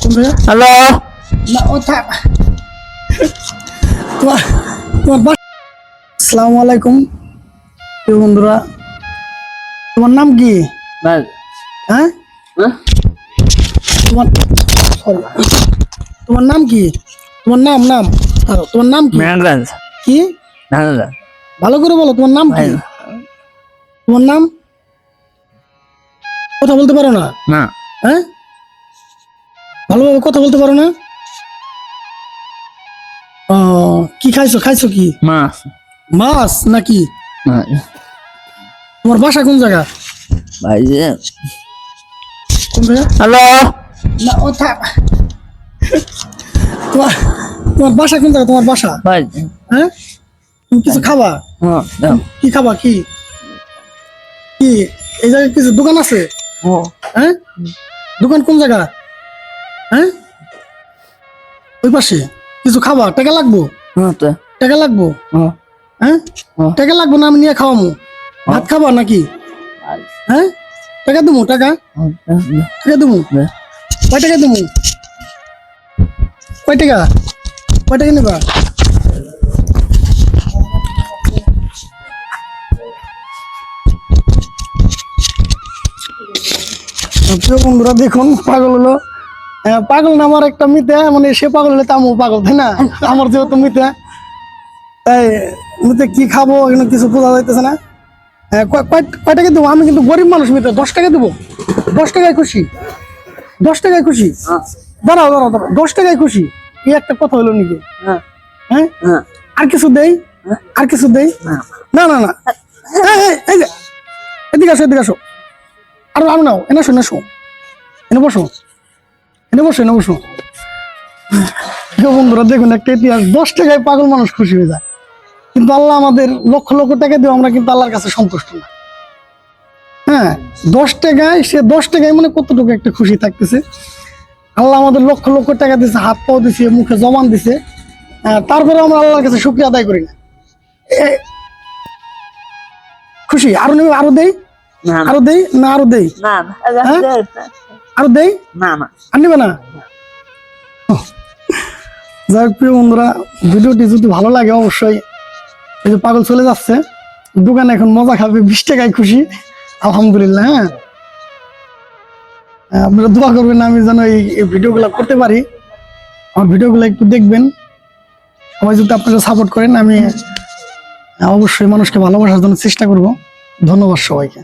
Hello না ও থাক তোমার তোমার আসসালামু আলাইকুম প্রিয় বন্ধুরা, তোমার নাম কি? হ্যাঁ তোমার তোমার নাম কি? তোমার নাম তোমার নাম কি? কি ভালো করে বলো, তোমার নাম কি? তোমার নাম? কথা বলতে পারো না? হ্যাঁ, ভালোভাবে কথা বলতে পারো না? ও, কি খাইছো কি? মাছ নাকি? তোমার বাসা কোন জায়গা? কোন জায়গা? হ্যালো না ও থাক তোমার তোমার বাসা কোন জায়গা? তোমার বাসা? হ্যাঁ, তুমি কিছু খাবা? কি খাবা? কি কি এই জায়গায় কিছু দোকান আছে? হ্যাঁ, দোকান কোন জায়গা? হ্যাঁ, ওই পাশে। কিছু খাবা? টাকা লাগবো? টাকা লাগবো? হ্যাঁ, টাকা লাগবো না? আমি নিয়ে খাওয়ামু। ভাত খাবা নাকি? হ্যাঁ, টাকা দেবো? টাকা দেবো? কয় টাকা দেবো? কয় টাকা নেবা? প্রিয় বন্ধুরা দেখুন, পাগল হলো। পাগল না আমার একটা মিথ্যা, মানে সে পাগল হলে তামও পাগল, তাই না? আমার যেহেতু মিথ্যা, তাই মিথ্যা কি খাবো এখানে কিছু বোঝা যাইতেছে না। কয় টাকা দেবো? আমি কিন্তু গরিব মানুষ, মিথ্যা 10 টাকা দেবো। 10 টাকায় খুশি? 10 টাকায় খুশি? দাঁড়াও 10 টাকায় খুশি? এই একটা কথা হলো নাকি? হ্যাঁ, আর কিছু দেই? আর কিছু দেই? না না না, এই যে এদিকে আসো। আরো নাও, এনে বসো। বন্ধুরা দেখুন, একটা ইতিহাস। 10 টাকায় পাগল মানুষ খুশি হয়ে যায়, কিন্তু আল্লাহ আমাদের লক্ষ লক্ষ টাকা দিয়ে আমরা কিন্তু আল্লাহর কাছে সন্তুষ্ট না। হ্যাঁ, 10 টাকায় সে 10 টাকায় মানে কতটুকু একটা খুশি থাকতেছে। আল্লাহ আমাদের লক্ষ লক্ষ টাকা দিছে, হাত পাও দিছে, মুখে জমান দিছে, তারপরে আমরা আল্লাহর কাছে শুকরিয়া আদায় করি না। খুশি আরো নেবে? আরো দেই? আরো দেই না? আরো দেই? আরো দেই? আর নিবে না? যাই হোক প্রিয় বন্ধুরা, ভিডিওটি যদি ভালো লাগে অবশ্যই। এই যে পাগল চলে যাচ্ছে দোকানে, এখন মজা খাবে, 20 টাকায় খুশি, আলহামদুলিল্লাহ। হ্যাঁ, আপনারা দোয়া করবেন আমি যেন এই ভিডিওগুলো করতে পারি। আমার ভিডিওগুলো একটু দেখবেন সবাই, যদি আপনারা সাপোর্ট করেন আমি অবশ্যই মানুষকে ভালোবাসার জন্য চেষ্টা করব। ধন্যবাদ সবাইকে।